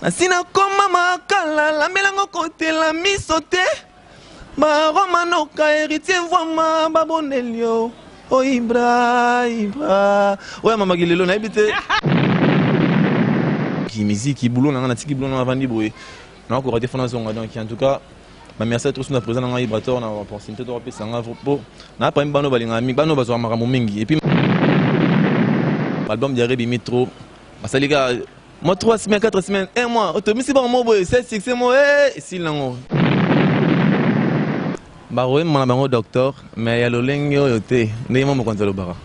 Nasina koma makala la melango côté la misote. Ba romano ka héritier vraiment babonelio. Oh Ibra. Ouais mama gilelo na habité. Qui musique qui boulot na tiki boulot na vandi boy. Na ko raté fondation donc en tout cas merci à tous na présent na Ibrator na opportunité de repasser en avro. Na pas mbano balinga ami bano bazwa makambo mingi et puis l'album dirait Bimitro. Parce que les gars, moi 3 semaines, 4 semaines, 1 mois, automisi par moi, 7, 6 mois, et si l'ango. Bah oui, mon ami docteur, mais il y a le lingo yoté, n'est-ce pas contre le bara.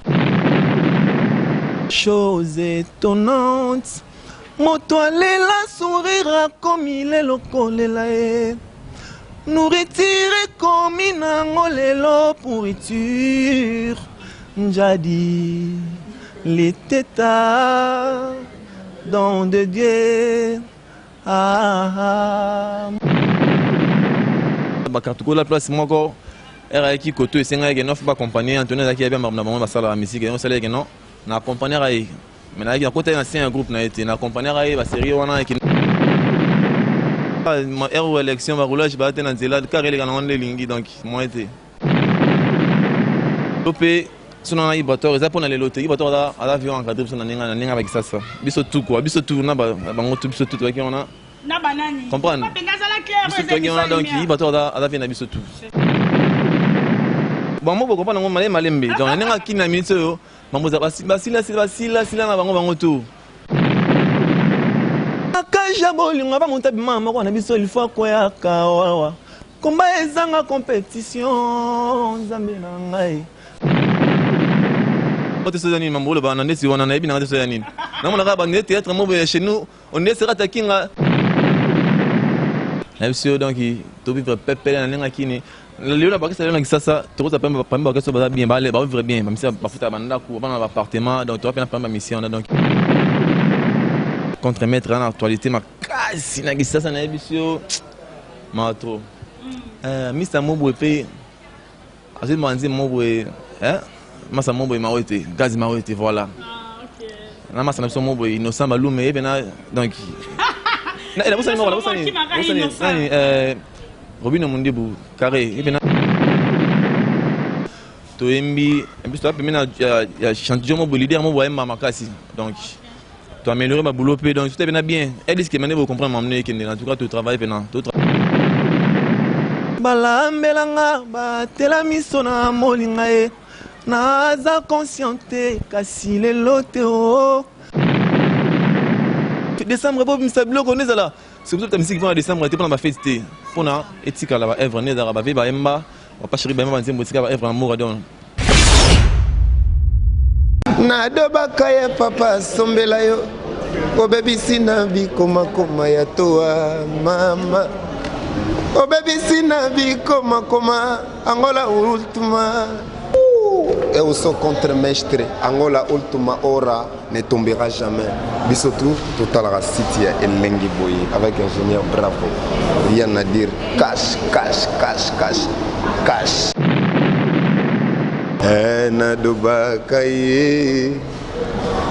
Chose étonnante, mon toile la sourire comme il est le collet. Nous retirer comme une angolelo pourriture. Jadi. Les tétas don de Dieu. Bakatuko la place moko era qui koto esenga ke no fa accompagner Antonio Zaki bien na bango basala la musique no sala ke no na accompagner ai mais na ki kote na c'est un groupe na été na accompagner ai ba série wana ki ma ero élection ba roulage ba tena nzela car ele kana onde lingi donc moi été topé sinon Ibrator eza pona lelo te Ibrator a avion encadré sur na ninga avec ça biso tout quoi biso tout na bango tout biso tout qui on a na banani comprendre biso tout qui on a donc Ibrator a avion na biso tout bon mo comprendre ngo malembe donc ninga ki na minute yo mambo za basila na bango tout akaja bolingo ba monta bima moko na biso il faut quoi kawa komba ezanga compétition zambe na ngai. Chez nous, on est sur Takinga. Donc, il vivre pépé dans la kini. Le lieu là-bas, c'est là que ça, tout ça peut pas que ça va bien, va vivre bien, même si parfois tu as un appartement, donc tu vas faire une mission. Donc, contre-mettre en actualité, ma casse, il y a ça, ça n'a pas eu ma trop. Mr. Moboué, je me dis Moboué, hein? Massa Moboué m'a été, gaz m'a été, voilà. Ah, ok. La massa n'a pas Moboué, innocent, malou, mais donc. Il a pas Robin Mondebou, carré, et bien. Toembi, et puis tu as permis à chanter mon leader, mon voyage, ma makasi. Donc, tu as amélioré ma boulot, donc tout est bien. Elle dit que maintenant vous comprenez m'amener, en tout cas, tu travailles maintenant. Balambelanga, batelamisona molingae. Naza consciente kasi le loteo décembre pour me sablo connais là c'est pour ça que musique va décembre était pour ma fête pour na etika la œuvre né da ba ba emba on pas chéri ba ma nzembo etika ba œuvre amour don na do bakaye papa sombela yo o baby sina bi koma ya toa mama o baby sina bi koma angola ultima. Et au contre-mestre, Angola ultima hora ne tombera jamais. Bissotou, total Racitia et Lengi Boy avec ingénieur Bravo. Rien à dire, cash.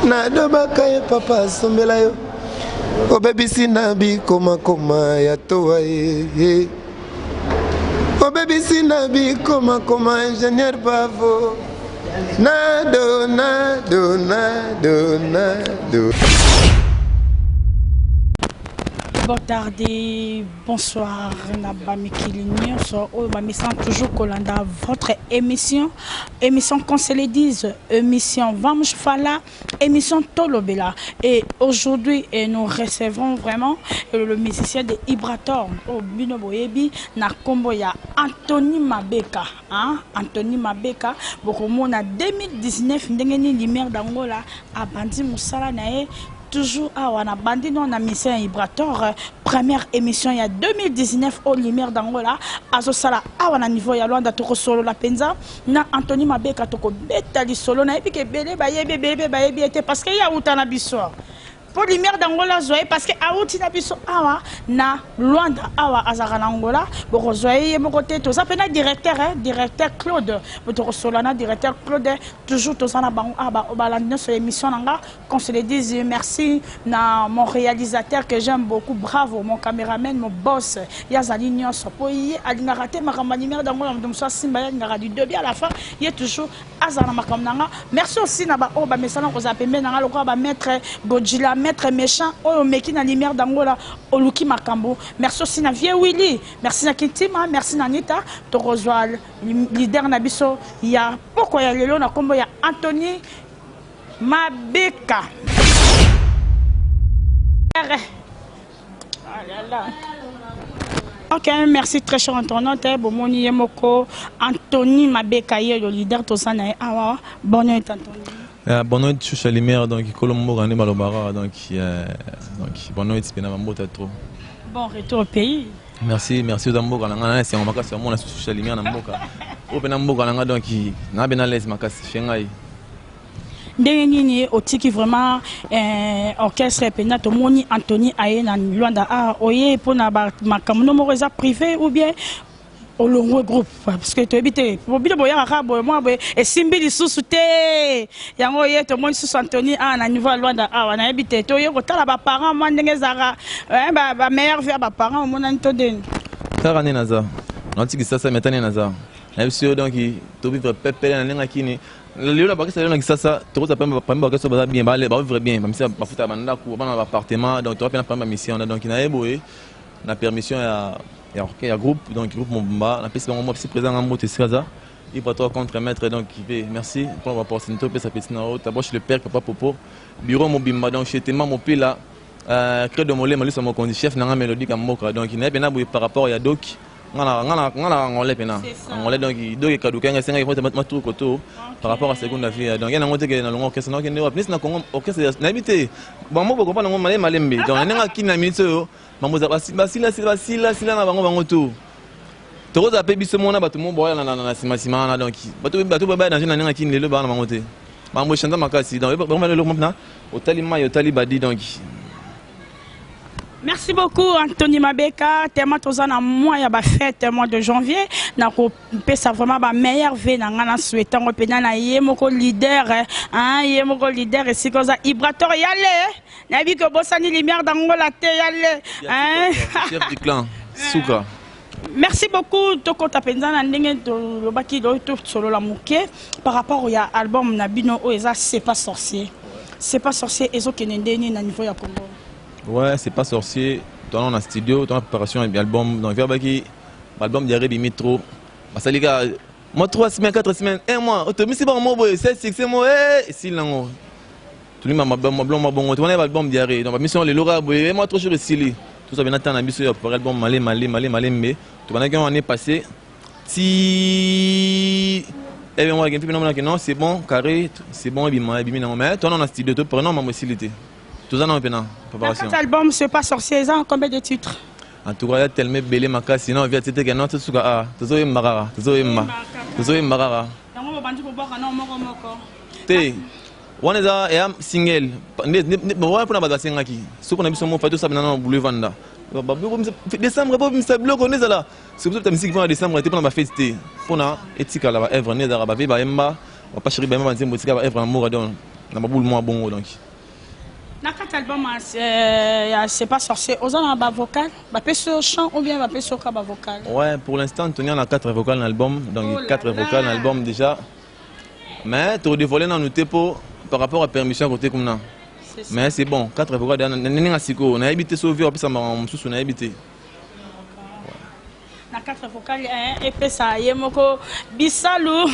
Nadoba kaye papa sombela yo. O baby sinabi koma ya toa ye. Oh baby sinabi koma ingénieur Bravo. Nado. Bon tardi, bonsoir, Nabami Kilinio, me sent toujours Kolanda, votre émission qu'on se le dise, émission Vamj Fala, émission Tolobela. Et aujourd'hui, nous recevons vraiment le musicien de Ibrator, au Bino Boyebi, Nakomboya, Anthony Mabeka. Anthony Mabeka, beaucoup monde en 2019, Ndengeni Limer d'Angola, a Bandi Moussala Nae. Toujours à Wana Bandi, nous on a mis un Ibrator. Première émission il y a 2019 au Lumière d'Angola. Azosala à Wana niveau ya Luanda toko solo la penza. Na Anthony Mabeka toko beta li solo na epi ke bele ba yebi était parce que ya utana biso. pour lumière d'Angola zoé parce que auti na biso awa na Luanda awa azaka na Angola boko zoé mon côté to ça pena directeur directeur Claude votre solana directeur Claude toujours to ça na bango aba obalandi sur émission nanga qu'on se le dise merci na mon réalisateur que j'aime beaucoup bravo mon caméraman mon boss yazali nyonso po yi alinga raté makamba lumière d'Angola mdo so simba ya ngara du début à la fin il est toujours azana makamba nanga merci aussi na ba o ba mesana ko za pembe nanga lokwa ba maître Godzilla maître méchant oh meki na lumière d'Angola oluki makambo merci aussi na vieux Willy merci na Kitima merci na Nita to Roswal leader na biso ya poko ya lelo na kombo ya Anthony Mabeka ok merci très cher internaute bomoni yemoko Anthony Mabeka le leader to sana awa bonne nuit Anthony. Bonne nuit, je suis Limer, donc Colombo Rane Malobara, donc bonne nuit, c'est bien trop. Bon retour au pays. Merci, merci aux Ambo, c'est un macasse, mon associé Limer Namboka. Open Amboka, donc n'a bien à l'aise, macasse, Shanghai. Ndenge au tiki vraiment orchestre pena to moni Anthony Aena Luanda a oye pour na makamno mo réserve privé ou bien au long groupe parce que tu habites pour bien boya rabo moi et simbi di susute yango ye to mon sous Anthony a na niveau Luanda a na habite to ye ko tala ba parents moi ndenge zara ba mère via ba parents mon antodeni karane naza notiki sasa metane naza na bisio donc to vivre pepele na nenga kini le la bakisa na kisasa to za pamba pamba bakisa ba bien ba vivre bien ba misa ba futa banda ku ba na appartement donc to pena pamba mission donc na eboé na permission il y a groupe donc groupe Mobimba la piste moi aussi présent en moto Sikaza il va toi contre maître donc merci pour l'opportunité pour sa petite nao d'abord chez le père papa popo bureau Mobimba donc chez Tema Mopila crée de molé malus mon conduit chef na mélodie comme moka donc il n'est pas par rapport il y a doc ngala ngolé pena ngolé donc doc kaduka nga senga il faut mettre tout koto par rapport à seconde vie donc il y a un ngote que na longo orchestre donc ne plus na Congo orchestre na habité bon mo ko pas ngo malembe donc nga kina minute mamoza basila na bango tout tokoza pe biso mona bato mo boya na sima na donc bato ba dans une nanga kini lelo ba na bango te mambo chanta makasi donc vraiment le moment otali mai otali badi donc. Merci beaucoup Anthony Mabeka tellement tozana mois ya ba fête mois de janvier na ko pesa vraiment ba meilleure vie na ngana souhaitant pena na yemoko leader yemoko leader et sikoza Ibrator yale na bi ko bosani lumière d'Angola te yale chef du clan Souka. Merci beaucoup toko tapenzana ndenge to baki do to solo la muke par rapport au album na bino oeza c'est pas sorcier ezo kenendeni na niveau ya Congo. Ouais, c'est pas sorcier. Toi, on a studio, toi, on a préparation et album. Donc, il y a l'album d'Yaré Bimitro. Parce que les gars, moi, 3 semaines, 4 semaines, 1 mois, c'est pas mon boy, 7 mois, si là, tout le monde m'a bon, on a l'album d'Yaré. Donc, mission, les Laura, moi, 3 jours de Sili. Tout ça, bien attendre, mission, pour l'album Malé, mais tout le monde est passé. Si. Et bien, moi, non, c'est bon, carré, c'est bon, et bien, mais toi, on a studio, toi, prenons ma facilité. Tout ça, non, préparation. Cet album, c'est pas sorcier, ça, combien de titres? En tout cas, il y a tellement belé maka, sinon, il y a tête que non, tout ça, tout ça, marara, tout ça, marara. Té, on est à single. On pour la bagasse ngaki. Ce qu'on a vu sur mon photo, ça maintenant boulot vanda. Décembre, bon, ça bloque, on est là. C'est pour ça que la musique va en décembre, était pour la fête. Pour la éthique, la œuvre, n'est pas bavé, emba, on pas chéri, on va dire, œuvre amour, donc, on a boule moins bon, donc. Dans cet album, c'est pas sorcier. Aux gens ont vocal, va sur chant ou bien va sur vocal. Ouais, pour l'instant, on a 4 vocales dans l'album, donc 4 vocales dans l'album déjà. Mais tu as dévoilé dans notre pour par rapport à permission côté comme ça. Mais c'est bon, 4 vocales dans on a habité sauvé, puis ça m'a on a habité. Na 4 vocales et puis ça yemoko Bissalou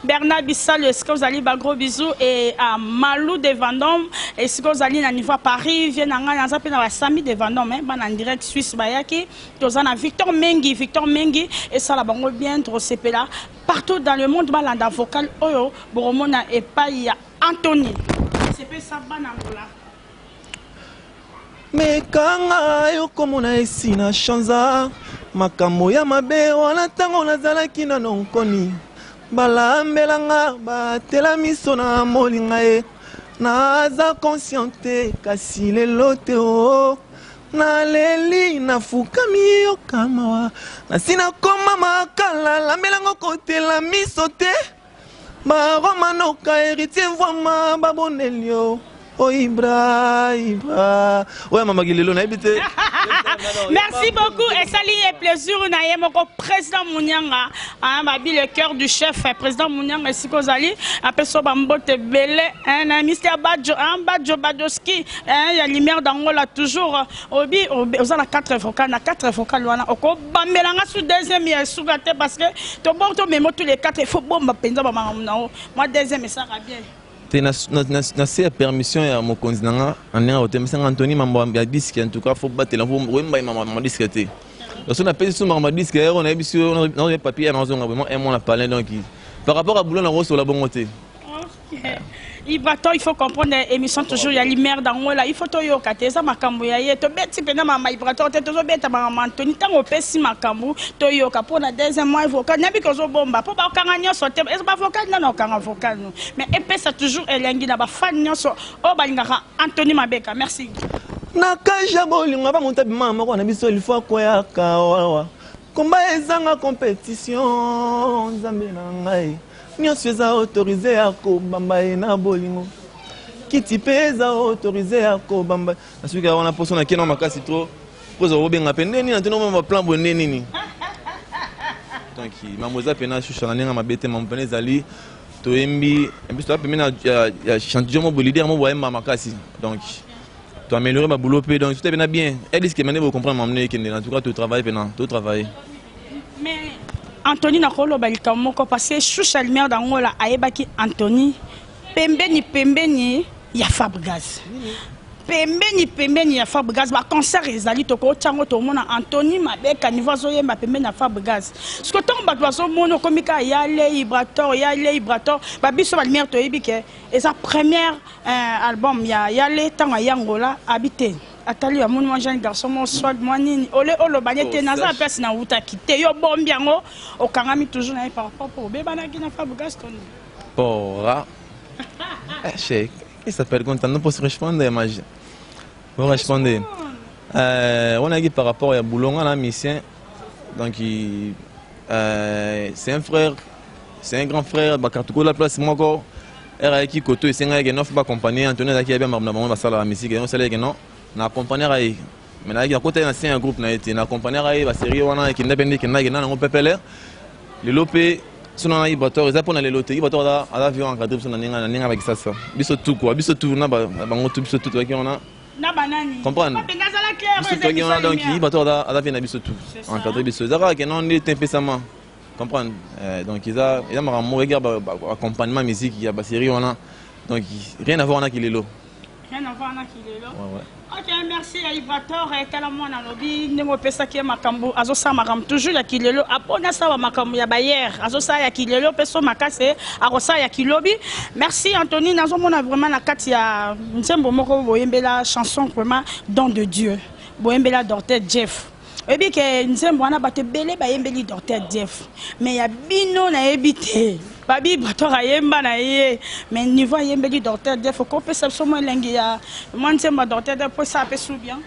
Bernard Bissalou est-ce que vous allez ba gros bisous et à Malou de Vendôme est-ce que vous allez na niveau Paris vient na ngana za pe na Sami de Vendôme ba en direct Suisse bayaki tozana Victor Mengi et ça la bango bien trop sepela partout dans le monde balanda vocal oyo boromona et pas il y a Anthony c'est pas ça banangola. Mais quand yo komona esina chanza makambo ya mabe wana tango nazalaki na nonkoni balambelanga batela miso na molinga ye naza consciente kasi lelo te o naleli nafukami yokamawa nasina koma makala lamelango kotela miso te baromanoka héritier voima babonelio oh Ibra Ibra ouais maman Gilelo na habité. Merci beaucoup et salut et plaisir na yemoko président Munyanga babi le cœur du chef président Munyanga sikozali apeso bambote belé un Mr Badjo Badjo Badoski ya lumière d'Angola toujours obi ozala 4 vocales na 4 vocales wana oko bambelanga sous deuxième ya sougate parce que to bon to memo tous les 4 il faut bomba penza ba nao moi deuxième ça va bien. Na permission ya mokonzi nanga anenga otemisa Anthony mambo ya disque en tout cas faut battre la wemba mama disque te donc on a payé sur mama disque on a biso on a papier on a vraiment un mois à parler donc par rapport à boulot na roso la bongoté. Ibrato, il faut comprendre l'émission toujours il y a lumière d'Angola il faut to yo kate ça makambo ya ye to beti pena mama Ibrato te to beta mama Anthony tango pesi makambo to yo ka pour na deuxième mois vocal nabi ko zo bomba pour ba kanga nyoso te est ba vocal na kanga vocal mais epesa toujours elengi na ba fan nyoso o balingaka Anthony Mabeka merci na kaja bolinga ba monta bima moko na biso il faut koya ka wa komba ezanga compétition nzambe na ngai nyonso eza autorisé à kobamba na bolingo kiti pe eza autorisé à kobamba nasuki wana poso na kena makasi trop pozo obenga pe neni na teno ma plan bonne nini donc mamoza pena shusha na nenga mabete mampene zali toembi embi to pemena ya chantier mo leader mo boyemba makasi donc to améliorer ma boulot pe donc tout est bien elle dit que maintenant vous comprendre m'amener que en tout cas tu travailles pena tu travailles mais Anthony Nakolo balika moko parce que choucha lumière d'Angola ayebaki Anthony pembeni ya Fabregas pembeni ya Fabregas ba concert ezali toko chango to mona Anthony Mabeka niveau zo yemba pembeni ya Fabregas ce que ton ba zo mono komika yale Ibrator ba biso ba lumière to yebike et sa première album ya yale tanga yangola habité atali ya mon jeune garçon mon swag moanini ole olo banyete naza pesi na uta kite yo bombiango okangami toujours na par rapport au bébé na kina Fabregas ton porra check il s'appelle quand on peut répondre image on répondre on a dit par rapport à Boulonga la mission donc c'est un frère c'est un grand frère bakatuko la place moko era qui koto esenga ke nof ba compagnie Anthony Zaki bien na ba sala la musique on sala ke non na accompagner ai mais na côté na c'est un groupe na été na accompagner ai ba série wana qui ndepende ke na ngo pepele le lopé sono na Ibrator eza pona le lote Ibrator da avion encadré sono na ninga avec ça biso tout quoi biso tout na ba ngo tout biso tout qui on a na banani comprendre biso tout qui on a donc Ibrator da avion na biso tout encadré biso zara que non est impésamment comprendre donc ils a mon regard accompagnement musique il y a ba série on a donc rien à voir na kilelo rien à voir na kilelo ouais. Ok, merci à Ibrator et Kalamon à lobby. Nengo pesa ki makambo azo sa makam toujours ya kilelo apona sa makambo ya bayer azo sa ya kilelo peso makase arosa ya kilobi. Merci Anthony nazo mona vraiment na kati ya nsembo moko boyembela chanson vraiment don de Dieu. Boyembela Dr Jeff. Et bien que nsembo wana bate belé bayembeli Dr Jeff. Mais ya bino na ebité. Babi Ibrator ayemba na ye mais niveau yembeli Dr Jeff ko pesa somo lengi ya moi nsemba Dr Jeff pour ça peut sou bien.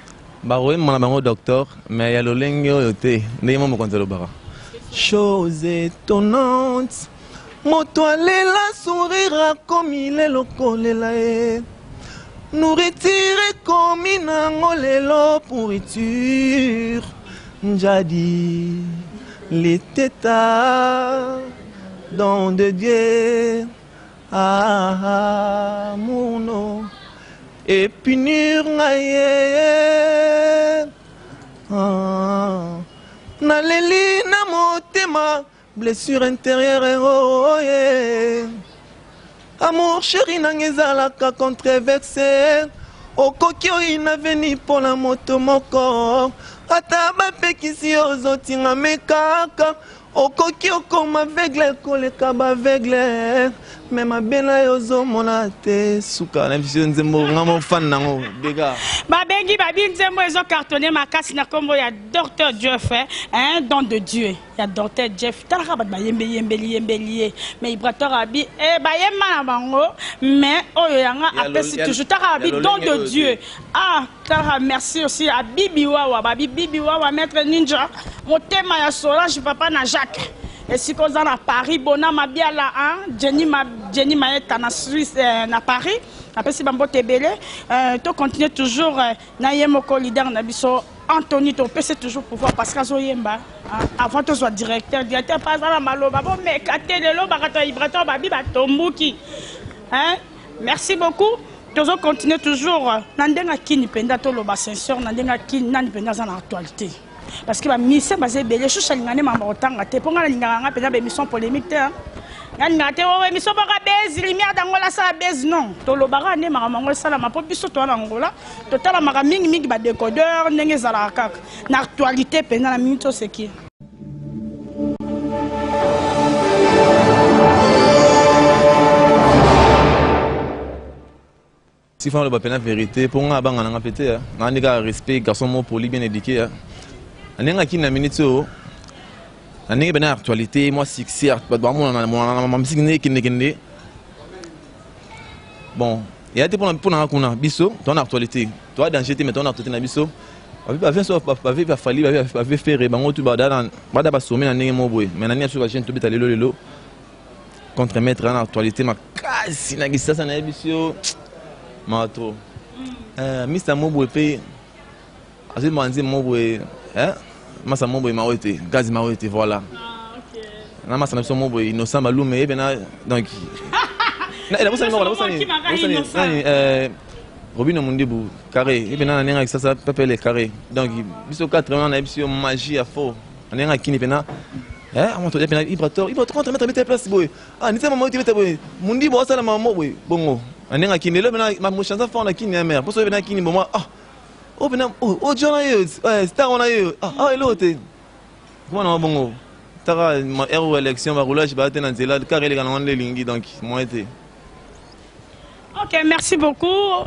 Bah oui mon bango docteur mais ya lo lengi oyote ndimo mo konzelo bara. Chose étonnante moto alela sourire comme il est lokolela e nourriture comme inangolelo pourriture njadi les tétas don de Dieu mon et punir ngaye na leli na motema blessure intérieure oh yeah amour chéri nangezalaka controversé okoki oina veni pour la moto moko ata bapekisi yo ozotinga mekaka okoki okoma aveugle koleka baaveugle me mabe na yo ozomona te suka na biso nzembo nga mofani nango dega babengi babi nzembo ezocartonne makasi na kombo ya docteur Jeff, un don de Dieu ya docteur Jeff talaka bato bayembeli ye mais Ibrator abi bayemba na bango mais oyo yanga apesi toujours taka abi don de Dieu. Ah talaka merci aussi à Bibi Wawa babi Bibi Wawa maître ninja motema ya Solange papa na Jacques. Et si qu'on est à Paris, Bona Mabia là, Jenny Maeta na Suisse, na Paris. Après si Bambo Tebele, tu continues toujours na yemoko leader na biso Anthony to c'est toujours pouvoir parce que Zoyemba avant que soit directeur pas à la maloba bon mais katelelo barato Ibrator babi batombuki. Hein? Merci beaucoup. Toujours continuer toujours nandenga kini penda to loba sincère nandenga kini nani penda za na actualité. Parce que ma mission basée belé je suis allé maman autant gâté pour nga linga pena be mission polémique te nga ngate o mission ba base lumière dangola sa base non to lo bara ne mama ngol sala ma po biso to na ngola to tala maka mingi ba décodeur ndenge zala kaka na actualité pena na minute c'est qui si font le la vérité pour nga banga nga pété nga ndika respect garçon mo poli bien éduqué Anenga qui na minute o anenga bena actualité moi succès mon musique qui bon il y a des pour na kuna biso ton actualité toi danger mais ton actualité na biso va falli faire bango tu bada ba sommer na ndenge mo boy mais na nia sur la chaîne to betale lelo contre mettre en actualité ma kasi na gisa na biso ma trop Mr Mobo pe asi manzi Mobo hein masa Mobo maote gazi maote voilà na masa na biso Mobo innocent balume e bena donc na ela bosani Robino Mundibu carré e bena na nenga kisasa pepele carré donc biso 4 ans na biso magie à faux nenga kini bena on te dit bena Ibrator contre mettre place boy ni sama maote beta boy Mundibu osala mama boy bongo nenga kini le bena ma mochanza fond na kini ya mère poso bena kini bon oh ben oh John star on a eu l'autre comment on bon tara ma élection va roulage ba tena nzela car les gars on les lingi donc moi été OK merci beaucoup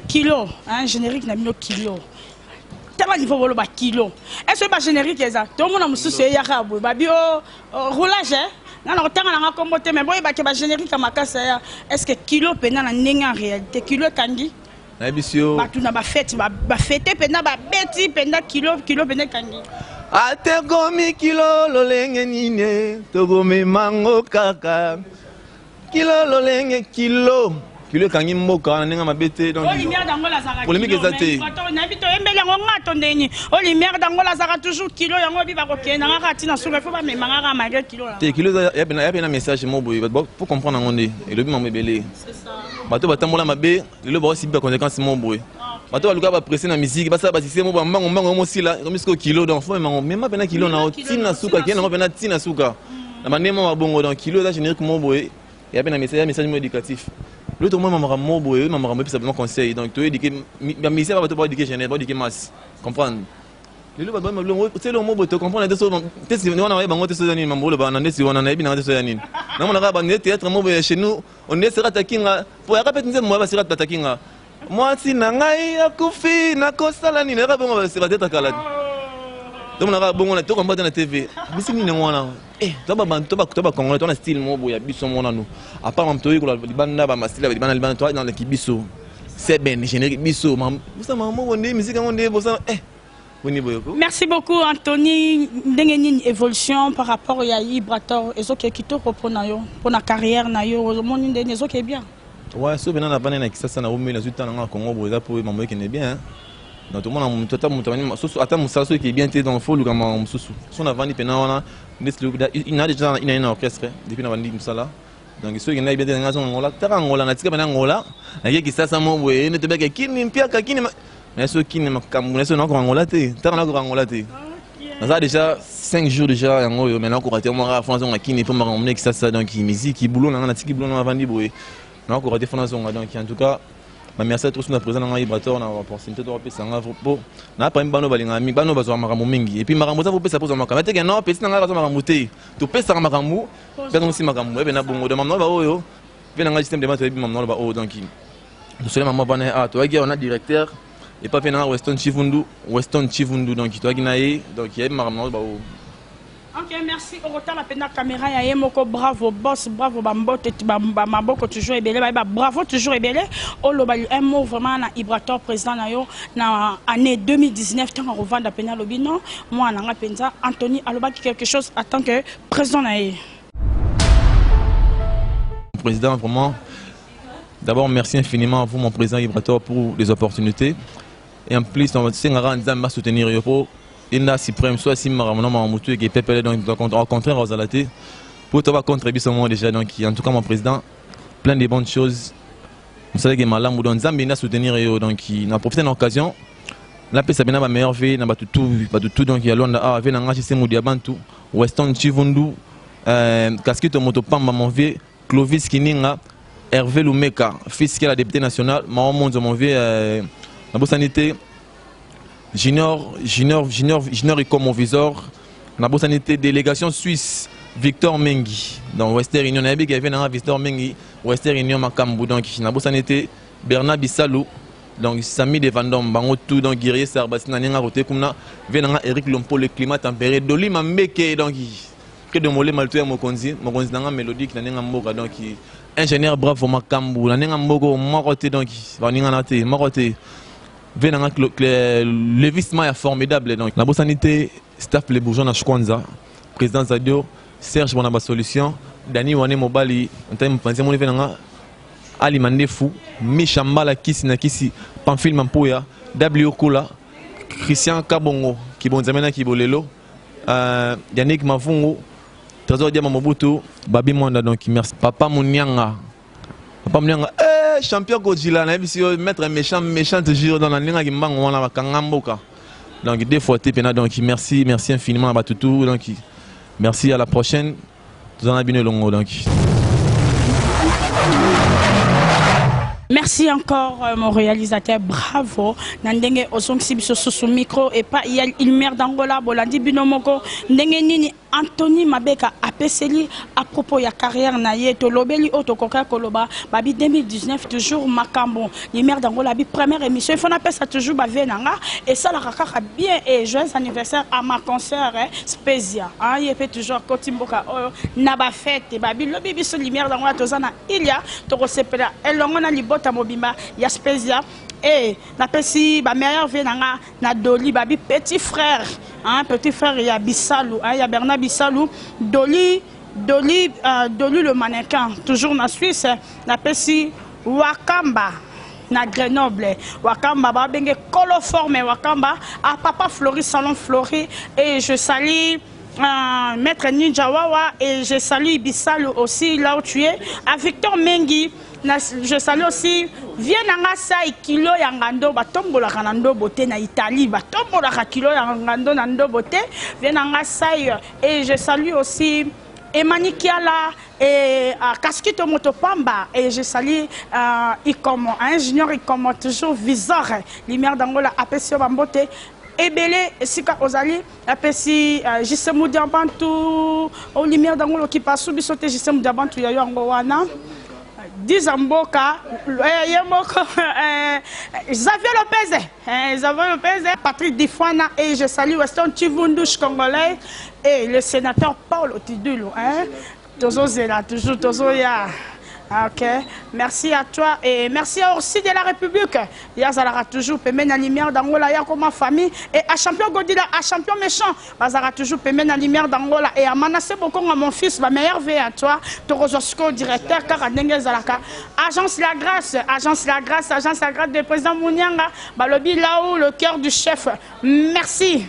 kilo un générique na mino kilo tara niveau volo ba kilo est-ce ba générique eza to mona mususu ya kabwe ba bio roulage na na tanga na kombo te mais boy ba ke ba générique makasa ya est-ce que kilo pena na ndenge en réalité kilo kangi batuna ba fête pena ba beti pena kilo pena kangi ategomi kilo lolenge nine togomi mango kaka kilo lolenge kilo kangi mboka na ninga mabete donc polémique ezate na bito embele ngo ngato ndeni o lumière dangola zaka toujours kilo yango bi ba kokena ngaka tina sur faut ba memanga ka malgré kilo la te kilo ya bena message mo boy pour comprendre ngonde et le bi mambe belé c'est ça bato batambola mabe lelo ba aussi ba conséquence mo boy bato baluka ba presser na musique ba sa ba sise mo ba mbango mo sila comme ce kilo donc faut même bena kilo na tina suka kena bena tina suka na manema mabongo donc kilo da générique mo boy ya bena message mo éducatif l'autre moi maman mo boy maman mo simplement conseil donc tu éduquer ba musique ba to pas éduquer général pas éduquer masse comprendre lelo ba ba lo c'est le mo boy to comprendre de so te si on a bango te so nini mambo le ba na ndesi wana na ebina te so nini na mona ka ba ne théâtre mo boy chez nous on est sera takinga pour ya répéter nzembo ba sera takinga moi si na ngai akufi na kosala nini ka bongo ba sera théâtre kala donc on a bongo na to comprendre na TV bisi nini ngwana to ba congolais to na style mo boy ya biso mona nous à part mto ko la libanda ba masila ba libanda libanda to dans le kibiso c'est ben générique biso ça maman on est musique on est bossa merci beaucoup Anthony ndenge évolution par rapport à Ibrator ezoke kito repona yo pour na carrière na yo moni ndenge ezoke bien ouais so bena na bana na kisasa na omela zuta na Congo boza pour maman qui est bien donc tout le monde tota mutani soso ata musaso qui est bien té dans faut le kama mususu son avandi pena wana il a déjà une orchestre depuis na bandi musala donc ceux qui n'a bien dans ngola tara ngola na tika bana ngola na yeki sasa mo boye ne tebeke kini mpia ka kini mais ceux qui ne m'ont pas ngola te tara na ngola te ça déjà 5 jours déjà ngo maintenant ko raté mo ra France on a kini pour m'emmener que ça donc musique qui boulot na tiki boulot na vandi boye na ko raté France donc en tout cas merci à tous na président na Ibrator na opportunité de repesa nga pour na pas mbano balinga mi bano bazwa makambo mingi et puis makambo za popesa poza makambo te ke non pesi nga bazwa makambo te to pesa makambo pe aussi makambo e na bongo de mamno ba oyo ve na système de maths bi mamno ba o donc nous sommes maman bana a to on a directeur et pas na Weston Chivundu donc to ginaye donc y a makamno ba o. Ok, merci. Au retour, la caméra, il y a Moko, bravo, boss, bravo, Bambote, Maboko, toujours ébélé, bravo, toujours ébélé. Un mot vraiment, na Ibrator, président, na année 2019, tant qu'on revend à Pena Lobino, moi, on a Penza, Anthony, Aloba, quelque chose en tant que président. Président, vraiment, d'abord, merci infiniment à vous, mon président Ibrator, pour les opportunités. Et en plus, on va soutenir pour Inda Suprême, soit si Maramona Mamoutou et Pépé, donc rencontrer Rosalate pour te contribuer sur moi déjà. Donc, en tout cas, mon président, plein de bonnes choses. Vous savez que Malam ou Zambina soutenir, donc il a profité de l'occasion. La paix, ça bien ma meilleure vie, n'a pas tout, donc il y a l'on a avec l'engagé, c'est Moudiabantou, Weston Chivundu, Casquito Motopamba, mon vieux, Clovis Kininga, Hervé Lumeka, fils qui est la députée nationale, Maman mon vieux, la bonne sanité. Junior et comme visor, la bonne sanité délégation suisse, Victor Mengi, dans Western Union, il y avait Victor Mengi, Western Union Makambu, donc la bonne sanité Bernard Bissalou, donc Sami de Vandom, Bango tout, donc Guerrier Sarbasina, Nenga Roté, Kumna, Venanga Eric Lompo, le climat tempéré, Doli Mambeke, donc que de Molé Maltué Mokonzi, Nanga mélodique, Nenga Moga, donc ingénieur bravo Makambu, Nenga Mogo, Maroté, donc Vaninga Nate, Maroté. Le vissement est formidable. Donc, la bonne sanité, staff les bourgeois na Chkwanza, président Zadio, Serge Bonaba Solution, Dani Wane Mobali, on t'a pensé mon événement, Ali Mandefou, Michambala Kisi Nakisi, Pamphile Mampoya, W Kula, Christian Kabongo, qui bon zamena qui bolelo, Yannick Mavungo, Trésor Diama Mobutu, Babi Mwanda, donc merci. Papa Mounianga. Papa Mounianga, champion Godzilla, mettre un méchant toujours dans la ligne qui manque on a Kangamboka. Donc deux fois TPNA, donc merci infiniment à Batoutou, donc merci à la prochaine. Nous en abîmons longo donc. Merci encore mon réalisateur, bravo. Nandenge osongsi biso sous micro et pas il merde d'Angola bolandi binomoko ndenge nini Anthony Mabeka apeseli à propos ya carrière naie to lobeli otokoka koloba babi 2019 toujours makambo il merde d'Angola bi première émission il faut appeler ça toujours ba venanga et ça la kaka bien et joyeux anniversaire à ma concert spécial hein il fait toujours kotimboka na ba fête babi lobi biso lumière d'Angola tozana il y a to resepela elongona libota mobimba ya spécial. Et la pessi, ma meilleure vie na Doli, babi petit frère, hein, petit frère il y a Bissalou, hein, il y a Bernard Bissalou, Doli le mannequin, toujours na Suisse, la pessi Wakamba. Na Grenoble, Wakamba, babenge coloforme Wakamba, à Papa Flori, Salon Flori, et je salue Maître Ninjawawa, et je salue Bissalou aussi, là où tu es, à Victor Mengi. Je salue aussi viens nanga sai kilo ya ngando batombola kanando boté na Italie batombola kilo ya ngando nando boté viens nanga sai et je salue aussi Emani Kiala et Casquito Motopamba et je salue Ikomo ingénieur Ikomo toujours viseur lumière d'Angola apesio bambote Ebele sika ozali apesi Jisemu Diabantu au lumière d'Angola qui passe sous bisoté Jisemu Diabantu ya yo angowana Dizamboka, Xavier Lopez, Patrick Difwana et je salue Weston Chivundush congolais et le sénateur Paul Otidulu. Toujours là, toujours là. Ok, merci à toi et merci aussi de la République. Yazala toujours permis la lumière d'Angola, ya comme ma famille et à champion Godila, à champion méchant. Bazara toujours permis la lumière d'Angola et à Manassé beaucoup à mon fils, ma meilleure vie à toi. Torozosko directeur Karanenge Zalaka. Agence La Grâce de président Mounianga. Balobi là-haut le cœur du chef. Merci.